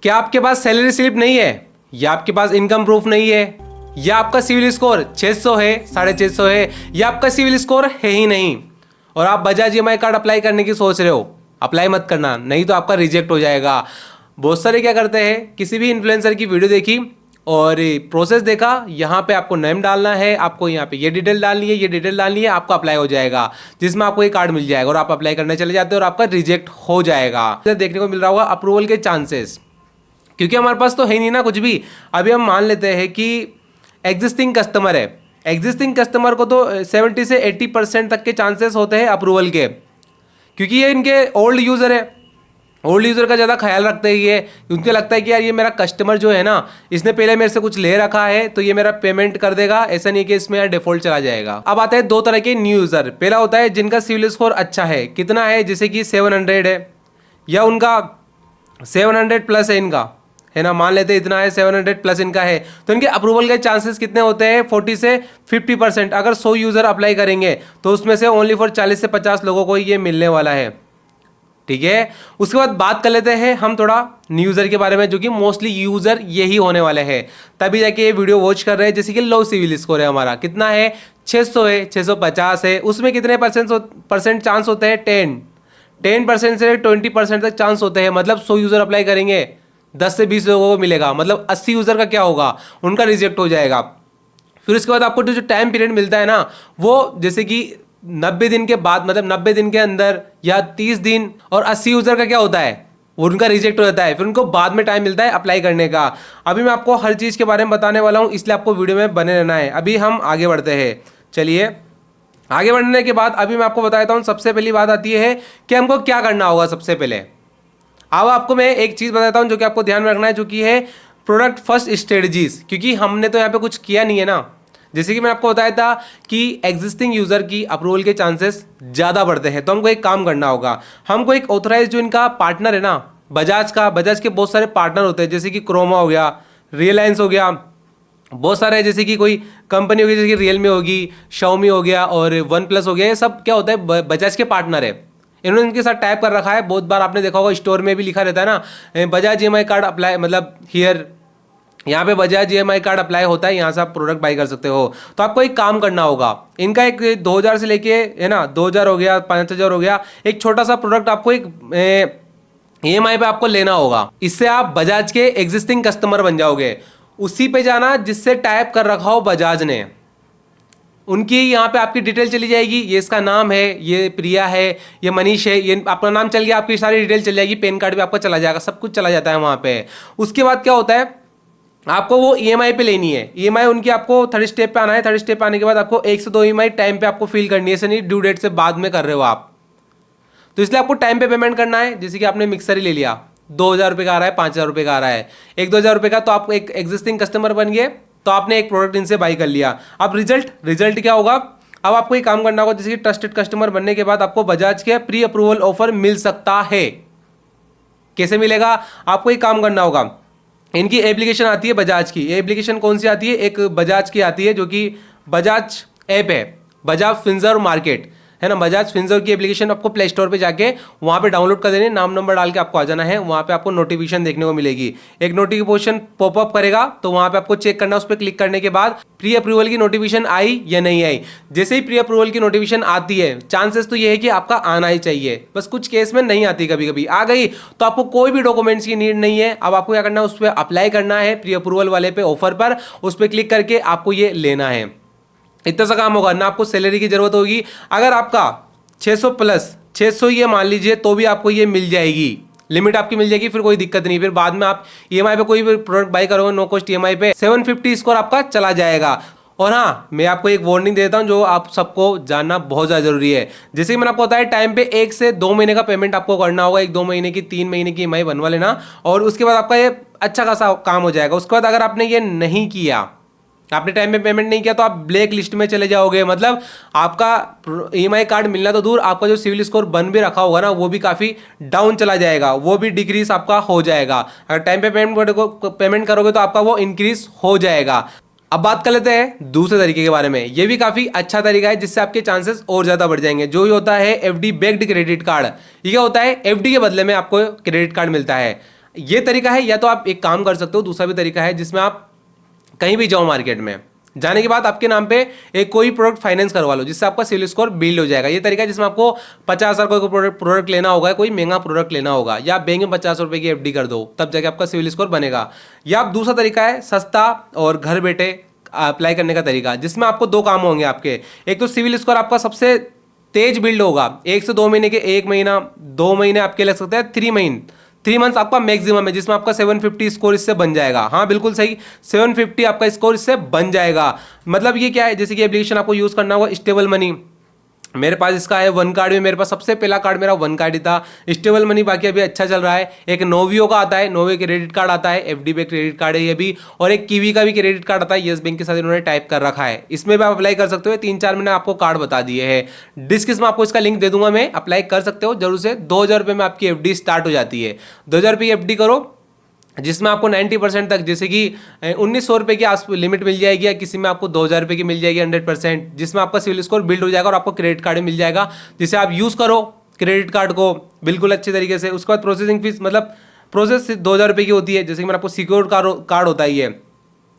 क्या आपके पास salary slip नहीं है, या आपके पास इनकम प्रूफ नहीं है, या आपका सिविल स्कोर 600 है, 650 है, या आपका सिविल स्कोर है ही नहीं और आप बजाज ईएमआई कार्ड अप्लाई करने की सोच रहे हो, अप्लाई मत करना, नहीं तो आपका रिजेक्ट हो जाएगा। बहुत सारे क्या करते हैं, किसी भी इन्फ्लुएंसर की वीडियो देखी और प्रोसेस देखा, यहाँ पे आपको नेम डालना है, आपको यहाँ पे ये डिटेल डालनी है, ये डिटेल डालनी है, आपका अप्लाई हो जाएगा, जिसमें आपको ये कार्ड मिल जाएगा और आप अप्लाई करने चले जाते हो और आपका रिजेक्ट हो जाएगा। देखने को मिल रहा होगा अप्रूवल के चांसेस, क्योंकि हमारे पास तो है नहीं ना कुछ भी। अभी हम मान लेते हैं कि एग्जिस्टिंग कस्टमर है, एग्जिस्टिंग कस्टमर को तो 70 से 80% तक के चांसेस होते हैं अप्रूवल के, क्योंकि ये इनके ओल्ड यूज़र है, ओल्ड यूज़र का ज़्यादा ख्याल रखते हैं ये, उनको लगता है कि यार ये मेरा कस्टमर जो है ना, इसने पहले मेरे से कुछ ले रखा है तो ये मेरा पेमेंट कर देगा, ऐसा नहीं कि इसमें यार डिफॉल्ट चला जाएगा। अब आते हैं दो तरह के न्यू यूज़र। पहला होता है जिनका सिविल स्कोर अच्छा है, कितना है, जैसे कि 700 है या उनका 700 प्लस है इनका, है ना, मान लेते हैं इतना है, 700 प्लस इनका है, तो इनके अप्रूवल के चांसेस कितने होते हैं, 40 से 50%। अगर 100 यूज़र अप्लाई करेंगे तो उसमें से ओनली फॉर 40 से 50 लोगों को ये मिलने वाला है। ठीक है, उसके बाद बात कर लेते हैं हम थोड़ा न्यू यूज़र के बारे में, जो कि मोस्टली यूज़र यही होने वाले हैं, तभी जाके ये वीडियो वॉच कर रहे हैं। जैसे कि लो सिविल स्कोर है हमारा, कितना है, 600 है, 650 है, उसमें कितने परसेंट चांस होते हैं, 10% से 20% तक चांस होते हैं। मतलब 100 यूज़र अप्लाई करेंगे, 10 से 20 लोगों को मिलेगा, मतलब 80 यूज़र का क्या होगा, उनका रिजेक्ट हो जाएगा। फिर उसके बाद आपको जो टाइम पीरियड मिलता है ना, वो जैसे कि 90 दिन के बाद, मतलब 90 दिन के अंदर या 30 दिन, और 80 यूज़र का क्या होता है, वो उनका रिजेक्ट हो जाता है, फिर उनको बाद में टाइम मिलता है अप्लाई करने का। अभी मैं आपको हर चीज़ के बारे में बताने वाला हूँ, इसलिए आपको वीडियो में बने रहना है। अभी हम आगे बढ़ते हैं, चलिए आगे बढ़ने के बाद अभी मैं आपको बता देता हूँ। सबसे पहली बात आती है कि हमको क्या करना होगा। सबसे पहले अब आपको मैं एक चीज़ बताता हूँ जो कि आपको ध्यान में रखना है, जो कि है प्रोडक्ट फर्स्ट स्ट्रेटजीज, क्योंकि हमने तो यहाँ पे कुछ किया नहीं है ना। जैसे कि मैं आपको बताया था कि एग्जिस्टिंग यूज़र की अप्रूवल के चांसेस ज़्यादा बढ़ते हैं, तो हमको एक काम करना होगा, हमको एक ऑथराइज जो इनका पार्टनर है ना, बजाज के बहुत सारे पार्टनर होते हैं, जैसे कि क्रोमा हो गया, रिलायंस हो गया, बहुत सारे, जैसे कि कोई कंपनी होगी जैसे कि रियलमी होगी, शाओमी हो गया और वन प्लस हो गया, ये सब क्या होता है, बजाज के पार्टनर है। इन्होंने इनके साथ टाइप कर रखा है। बहुत बार आपने देखा होगा स्टोर में भी लिखा रहता है ना, बजाज ईएमआई कार्ड अप्लाई, मतलब हियर, यहाँ पे बजाज ईएमआई कार्ड अप्लाई होता है, यहाँ से आप प्रोडक्ट बाई कर सकते हो। तो आपको एक काम करना होगा, इनका एक 2000 से लेके, है ना, 2000 हो गया, 5000 हो गया, एक छोटा सा प्रोडक्ट आपको एक ईएमआई पे आपको लेना होगा। इससे आप बजाज के एग्जिस्टिंग कस्टमर बन जाओगे। उसी पे जाना जिससे टाइप कर रखा हो बजाज ने, उनकी यहाँ पे आपकी डिटेल चली जाएगी, ये इसका नाम है, ये प्रिया है, ये मनीष है, ये आपका नाम चल गया, आपकी सारी डिटेल चल जाएगी, पैन कार्ड भी आपका चला जाएगा, सब कुछ चला जाता है वहाँ पे। उसके बाद क्या होता है, आपको वो ईएमआई पे लेनी है, ईएमआई उनकी आपको थर्ड स्टेप पे आना है। थर्ड स्टेप पे आने के बाद आपको 1 से 2 ईएमआई टाइम पे आपको फिल करनी है, ऐसे नहीं ड्यू डेट से बाद में कर रहे हो आप, तो इसलिए आपको टाइम पे पेमेंट करना है। जैसे कि आपने मिक्सर ही ले लिया, 2000 रुपये का आ रहा है, 5000 रुपये का आ रहा है, 1-2000 रुपये का, तो आप एक एग्जिस्टिंग कस्टमर बन गए, तो आपने एक प्रोडक्ट इनसे बाई कर लिया। अब रिजल्ट क्या होगा, अब आपको एक काम करना होगा, जैसे कि ट्रस्टेड कस्टमर बनने के बाद आपको बजाज के प्री अप्रूवल ऑफर मिल सकता है। कैसे मिलेगा, आपको एक काम करना होगा, इनकी एप्लीकेशन आती है बजाज की। ये एप्लीकेशन कौन सी आती है, एक बजाज की आती है, जो कि बजाज ऐप है, बजाज फिंसर्व मार्केट, है ना, बजाज फिंसर्व की एप्लीकेशन आपको प्ले स्टोर पे जाके वहाँ पे डाउनलोड कर देनी, नाम नंबर डाल के आपको आ जाना है। वहाँ पे आपको नोटिफिकेशन देखने को मिलेगी, एक नोटिफिकेशन पॉपअप करेगा, तो वहाँ पे आपको चेक करना, उस पर क्लिक करने के बाद प्री अप्रूवल की नोटिफिकेशन आई या नहीं आई। जैसे ही प्री अप्रूवल की नोटिफिकेशन आती है, चांसेस तो ये है कि आपका आना ही चाहिए, बस कुछ केस में नहीं आती, कभी कभी आ गई तो आपको कोई भी डॉक्यूमेंट्स की नीड नहीं है। अब आपको क्या करना है, उस पर अप्लाई करना है, प्री अप्रूवल वाले पे ऑफर पर, उस पर क्लिक करके आपको ये लेना है। इतना सा काम होगा ना, आपको सैलरी की जरूरत होगी। अगर आपका 600 प्लस 600 ये मान लीजिए, तो भी आपको ये मिल जाएगी, लिमिट आपकी मिल जाएगी, फिर कोई दिक्कत नहीं। फिर बाद में आप ईएमआई पे कोई भी प्रोडक्ट बाई करोगे, नो कॉस्ट ईएमआई पे 750 स्कोर आपका चला जाएगा। और हाँ, मैं आपको एक वार्निंग देता हूँ जो आप सबको जानना बहुत ज़्यादा जरूरी है। जैसे कि मैंने आपको बताया, टाइम पे 1 से 2 महीने का पेमेंट आपको करना होगा, 1-2 महीने की, 3 महीने की ईएमआई बनवा लेना, और उसके बाद आपका ये अच्छा खासा काम हो जाएगा। उसके बाद अगर आपने ये नहीं किया, आपने टाइम पे पेमेंट नहीं किया, तो आप ब्लैक लिस्ट में चले जाओगे। मतलब आपका ईएमआई कार्ड मिलना तो दूर, आपका जो सिविल स्कोर बन भी रखा होगा ना, वो भी काफ़ी डाउन चला जाएगा, वो भी डिक्रीज आपका हो जाएगा। अगर टाइम पे पेमेंट करोगे तो आपका वो इंक्रीज हो जाएगा। अब बात कर लेते हैं दूसरे तरीके के बारे में। ये भी काफ़ी अच्छा तरीका है, जिससे आपके चांसेस और ज़्यादा बढ़ जाएंगे। जो ये होता है एफडी बेक्ड क्रेडिट कार्ड। ये क्या होता है, एफडी के बदले में आपको क्रेडिट कार्ड मिलता है। ये तरीका है, या तो आप एक काम कर सकते हो, दूसरा भी तरीका है जिसमें आप कहीं भी जाओ मार्केट में, जाने के बाद आपके नाम पे एक कोई प्रोडक्ट फाइनेंस करवा लो, जिससे आपका सिविल स्कोर बिल्ड हो जाएगा। ये तरीका है जिसमें आपको 50,000 कोई प्रोडक्ट लेना होगा, कोई महंगा प्रोडक्ट लेना होगा, या आप बैंक में 50 रुपए की एफडी कर दो, तब जाके आपका सिविल स्कोर बनेगा। या आप दूसरा तरीका है सस्ता और घर बैठे अप्लाई करने का तरीका, जिसमें आपको दो काम होंगे आपके। एक तो सिविल स्कोर आपका सबसे तेज बिल्ड होगा, 1 से 2 महीने के, 1 महीना 2 महीने आपके लग सकते हैं, 3 मंथ्स आपका मैक्सिमम है, जिसमें आपका 750 स्कोर इससे बन जाएगा। हाँ बिल्कुल सही, 750 आपका स्कोर इससे बन जाएगा। मतलब ये क्या है, जैसे कि एप्लीकेशन आपको यूज करना होगा स्टेबल मनी, मेरे पास इसका है वन कार्ड में, मेरे पास सबसे पहला कार्ड मेरा वन कार्ड ही था। स्टेबल मनी बाकी अभी अच्छा चल रहा है। एक नोवियो का आता है, नोवियो क्रेडिट कार्ड आता है, एफडी पे क्रेडिट कार्ड है ये भी, और एक कीवी का भी क्रेडिट कार्ड आता है, यस बैंक के साथ इन्होंने टाइप कर रखा है, इसमें भी आप अप्लाई कर सकते हो। 3-4 मैंने आपको कार्ड बता दिए हैं, डिस्क्रिप्शन में आपको इसका लिंक दे दूंगा, मैं अप्लाई कर सकते हो जरूर से। 2,000 रुपये में आपकी एफडी स्टार्ट हो जाती है। 2,000 रुपये की एफडी करो, जिसमें आपको 90% तक, जैसे कि 1,900 रुपये की आस लिमिट मिल जाएगी, या किसी में आपको 2,000 रुपये की मिल जाएगी 100%, जिसमें आपका सिविल स्कोर बिल्ड हो जाएगा और आपको क्रेडिट कार्ड मिल जाएगा, जिसे आप यूज़ करो क्रेडिट कार्ड को बिल्कुल अच्छे तरीके से। उसके बाद प्रोसेसिंग फीस, मतलब प्रोसेस 2,000 रुपये की होती है, जैसे कि मेरा आपको सिक्योर्ड कार्ड होता ही है,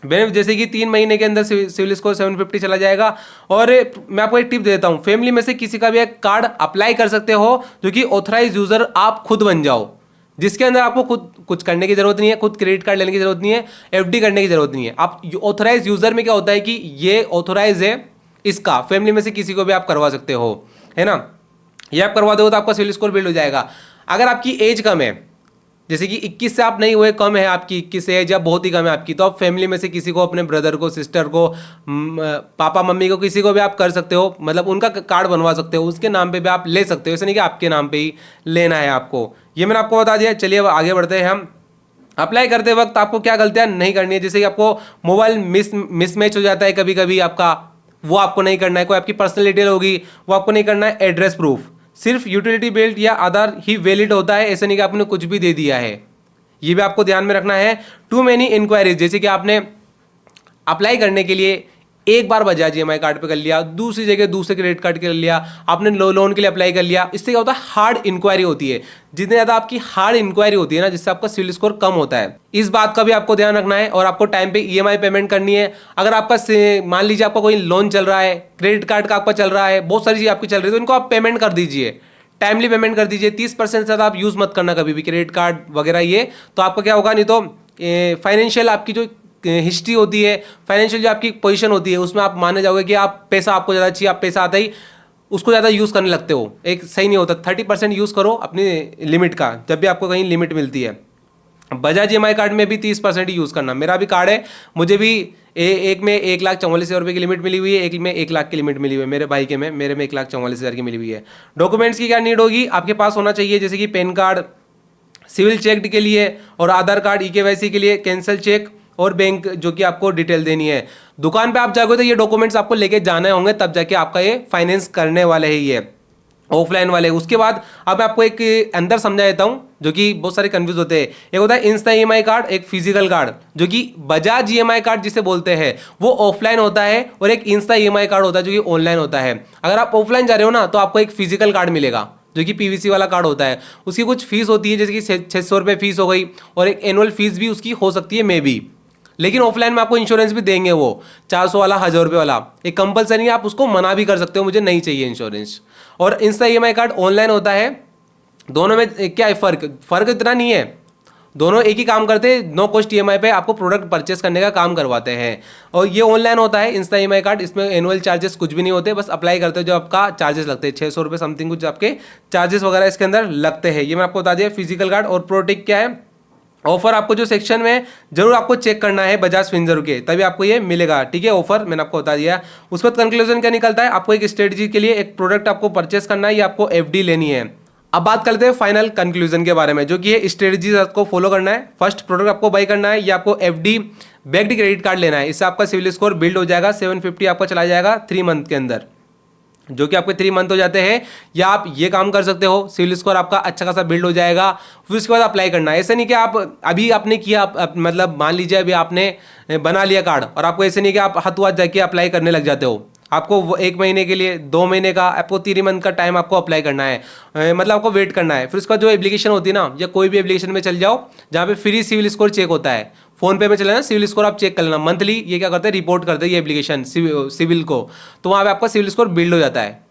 मैंने जैसे कि 3 महीने के अंदर सिविल स्कोर 750 चला जाएगा। और मैं आपको एक टिप देता हूँ, फैमिली में से किसी का भी एक कार्ड अप्लाई कर सकते हो, जो कि ऑथराइज यूजर आप खुद बन जाओ, जिसके अंदर आपको खुद कुछ करने की जरूरत नहीं है, खुद क्रेडिट कार्ड लेने की जरूरत नहीं है, एफडी करने की जरूरत नहीं है। आप ऑथराइज यूजर में क्या होता है कि ये ऑथराइज है, इसका फैमिली में से किसी को भी आप करवा सकते हो, है ना। ये आप करवा दो तो आपका सिविल स्कोर बिल्ड हो जाएगा। अगर आपकी एज कम है, जैसे कि 21 से आप नहीं हुए, कम है आपकी 21 एज या बहुत ही कम है आपकी, तो आप फैमिली में से किसी को, अपने ब्रदर को, सिस्टर को, पापा मम्मी को, किसी को भी आप कर सकते हो, मतलब उनका कार्ड बनवा सकते हो, उसके नाम पे भी आप ले सकते हो, ऐसा नहीं कि आपके नाम पे ही लेना है आपको। ये मैंने आपको बता दिया। चलिए अब आगे बढ़ते हैं हम। अप्लाई करते वक्त आपको क्या गलतियां नहीं करनी है, जैसे कि आपको मोबाइल मिसमैच हो जाता है कभी कभी आपका, वो आपको नहीं करना है। कोई आपकी पर्सनल डिटेल होगी, वो आपको नहीं करना है। एड्रेस प्रूफ सिर्फ यूटिलिटी बिल या आधार ही वैलिड होता है, ऐसा नहीं कि आपने कुछ भी दे दिया है, ये भी आपको ध्यान में रखना है। टू मेनी इंक्वायरीज, जैसे कि आपने अप्लाई करने के लिए एक बार बजाज ईएमआई कार्ड पे कर लिया, दूसरी जगह दूसरे क्रेडिट कार्ड के कर लिया, आपने लोन के लिए अप्लाई कर लिया, इससे क्या होता है, हार्ड इंक्वायरी होती है। जितनी ज़्यादा आपकी हार्ड इंक्वायरी होती है ना, जिससे आपका सिविल स्कोर कम होता है, इस बात का भी आपको ध्यान रखना है। और आपको टाइम पे ईएमआई पेमेंट करनी है। अगर आपका मान लीजिए आपका कोई लोन चल रहा है, क्रेडिट कार्ड का आपका चल रहा है, बहुत सारी चीज़ आपकी चल रही है, तो इनको आप पेमेंट कर दीजिए, टाइमली पेमेंट कर दीजिए। 30% से ज़्यादा आप यूज़ मत करना कभी भी क्रेडिट कार्ड वगैरह ये, तो आपका क्या होगा, नहीं तो फाइनेंशियल आपकी जो हिस्ट्री होती है, फाइनेंशियल जो आपकी पोजीशन होती है, उसमें आप माने जाओगे कि आप पैसा आपको ज़्यादा चाहिए, आप पैसा आता ही उसको ज़्यादा यूज़ करने लगते हो, एक सही नहीं होता। 30% यूज़ करो अपनी लिमिट का, जब भी आपको कहीं लिमिट मिलती है। बजाज ईएमआई कार्ड में भी 30% ही यूज़ करना। मेरा भी कार्ड है, मुझे भी एक में 1,44,000 रुपये की लिमिट मिली हुई है, एक में 1 लाख की लिमिट मिली हुई है। मेरे भाई के में, मेरे में 1,44,000 की मिली हुई है। डॉक्यूमेंट्स की क्या नीड होगी, आपके पास होना चाहिए, जैसे कि पैन कार्ड सिविल चेक के लिए, और आधार कार्ड ईकेवाईसी के लिए, कैंसल चेक, और बैंक जो कि आपको डिटेल देनी है। दुकान पे आप जाओगे तो ये डॉक्यूमेंट्स आपको लेके जाने होंगे, तब जाके आपका ये फाइनेंस करने वाले ही है, ऑफलाइन वाले। उसके बाद अब मैं आपको एक अंदर समझा देता हूं, जो कि बहुत सारे कंफ्यूज होते हैं। एक होता है इंस्टा ईएमआई कार्ड, एक फिजिकल कार्ड, जो कि बजाज ईएमआई कार्ड जिसे बोलते हैं वो ऑफलाइन होता है, और एक इंस्टा ईएमआई कार्ड होता है जो कि ऑनलाइन होता है। अगर आप ऑफलाइन जा रहे हो ना, तो आपको एक फिजिकल कार्ड मिलेगा, जो कि पीवीसी वाला कार्ड होता है। उसकी कुछ फीस होती है, जैसे कि 600 रुपये फीस हो गई, और एक एनुअल फीस भी उसकी हो सकती है मे बी। लेकिन ऑफलाइन में आपको इंश्योरेंस भी देंगे, वो 400 वाला, 1,000 रुपये वाला, एक कंपलसरी है, आप उसको मना भी कर सकते हो, मुझे नहीं चाहिए इंश्योरेंस। और इंस्टा ईएमआई कार्ड ऑनलाइन होता है। दोनों में क्या है फ़र्क इतना नहीं है, दोनों एक ही काम करते हैं, नो कॉस्ट ईएमआई पे आपको प्रोडक्ट परचेस करने का काम करवाते हैं। और ये ऑनलाइन होता है इंस्टा ईएमआई कार्ड, इसमें एनुअल चार्जेस कुछ भी नहीं होते, बस अप्लाई करते हो जो आपका चार्जेस लगते हैं, 600 रुपये समथिंग कुछ आपके चार्जेस वगैरह इसके अंदर लगते हैं। ये मैं आपको बता दिया फिजिकल कार्ड। और प्रोटेक्ट क्या है, ऑफर आपको जो सेक्शन में जरूर आपको चेक करना है बजाज फिनसर्व के, तभी आपको ये मिलेगा, ठीक है। ऑफर मैंने आपको बता दिया। उसके बाद कंक्लूजन क्या निकलता है, आपको एक स्ट्रेटजी के लिए एक प्रोडक्ट आपको परचेस करना है या आपको एफडी लेनी है। अब बात करते हैं फाइनल कंक्लूजन के बारे में, जो कि ये स्ट्रेटजीज आपको फॉलो करना है। फर्स्ट, प्रोडक्ट आपको बाई करना है या आपको एफडी बैक्ड क्रेडिट कार्ड लेना है, इससे आपका सिविल स्कोर बिल्ड हो जाएगा। 750 आपका चला जाएगा 3 मंथ के अंदर, जो कि आपके 3 मंथ हो जाते हैं। या आप ये काम कर सकते हो, सिविल स्कोर आपका अच्छा खासा बिल्ड हो जाएगा। फिर उसके बाद अप्लाई करना है। ऐसा नहीं कि आप अभी आपने किया, मतलब मान लीजिए अभी आपने बना लिया कार्ड, और आपको ऐसे नहीं कि आप हाथों हाथ जाके अप्लाई करने लग जाते हो। आपको 1 महीने के लिए, 2 महीने का, आपको 3 मंथ का टाइम आपको अप्लाई करना है, मतलब आपको वेट करना है। फिर उसका जो एप्लीकेशन होती है ना, या कोई भी एप्लीकेशन में चल जाओ जहाँ पे फ्री सिविल स्कोर चेक होता है। फोन पे में चले ना, सिविल स्कोर आप चेक कर लेना मंथली, ये क्या करते हैं, रिपोर्ट करते हैं ये एप्लीकेशन सिविल को, तो वहाँ पे आपका सिविल स्कोर बिल्ड हो जाता है।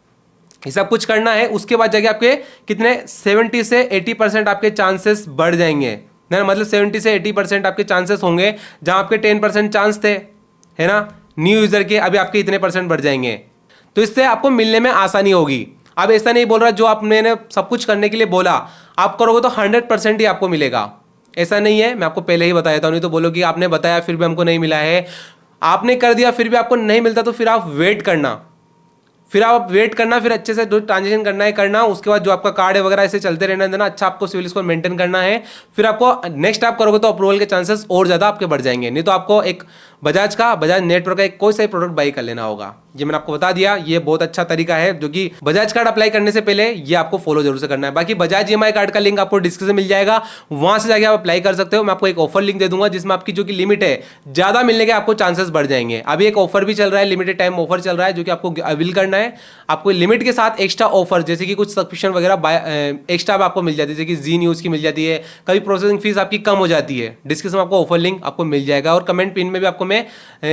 ये सब कुछ करना है, उसके बाद जाके आपके कितने 70 से 80% आपके चांसेस बढ़ जाएंगे ना, मतलब 70 से 80% आपके चांसेस होंगे, जहां आपके 10% चांस थे, है ना, न्यू यूजर के, अभी आपके इतने % बढ़ जाएंगे। तो इससे आपको मिलने में आसानी होगी। अब ऐसा नहीं बोल रहा जो आपने सब कुछ करने के लिए बोला आप करोगे तो 100% ही आपको मिलेगा, ऐसा नहीं है। मैं आपको पहले ही बताया था, नहीं तो बोलो कि आपने बताया फिर भी हमको नहीं मिला है, आपने कर दिया फिर भी आपको नहीं मिलता, तो फिर आप वेट करना, फिर अच्छे से जो ट्रांजेक्शन करना है करना, उसके बाद जो आपका कार्ड है वगैरह ऐसे चलते रहना देना, अच्छा आपको सिविल स्कोर मेंटेन करना है। फिर आपको नेक्स्ट आप करोगे तो अप्रूवल के चांसेस और ज़्यादा आपके बढ़ जाएंगे। नहीं तो आपको एक बजाज नेटवर्क का एक कोई सा ही प्रोडक्ट बाई कर लेना होगा। ये मैंने आपको बता दिया, ये बहुत अच्छा तरीका है जो कि बजाज कार्ड अप्लाई करने से पहले ये आपको फॉलो जरूर से करना है। बाकी बजाज EMI कार्ड का लिंक आपको डिस्क्रिप्शन में मिल जाएगा, वहां से जाके आप अप्लाई कर सकते हो। मैं आपको एक ऑफर लिंक दे दूंगा जिसमें आपकी जो कि लिमिट है ज्यादा मिलने के आपको चांसेस बढ़ जाएंगे। अभी एक ऑफर भी चल रहा है, लिमिटेड टाइम ऑफर चल रहा है जो कि आपको अवेल करना है। आपको लिमिट के साथ एक्स्ट्रा ऑफर जैसे कि कुछ सब्सक्रिप्शन वगैरह एक्स्ट्रा आपको मिल जाती है, जैसे कि जी न्यूज़ की मिल जाती है, कभी प्रोसेसिंग फीस आपकी कम हो जाती है। डिस्क्रिप्शन में आपको ऑफर लिंक आपको मिल जाएगा, और कमेंट पिन में भी आपको मैं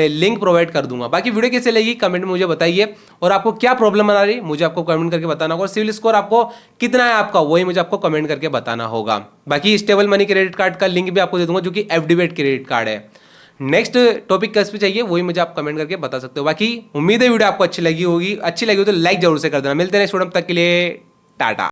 लिंक प्रोवाइड कर दूंगा। बाकी वीडियो कैसे लगी कमेंट में मुझे बताइए, और आपको क्या प्रॉब्लम बना रही मुझे आपको कमेंट करके बताना होगा, और सिविल स्कोर आपको कितना है आपका वही मुझे आपको कमेंट करके बताना होगा। बाकी स्टेबल मनी क्रेडिट कार्ड का लिंक भी आपको दे दूंगा जो कि FDBet क्रेडिट कार्ड है। नेक्स्ट टॉपिक किस पे चाहिए वही मुझे आप कमेंट करके बता सकते हो। बाकी उम्मीद है वीडियो आपको अच्छी लगी हो तो लाइक जरूर से कर देना। मिलते हैं नेक्स्ट वीडियो, तब तक के लिए टाटा।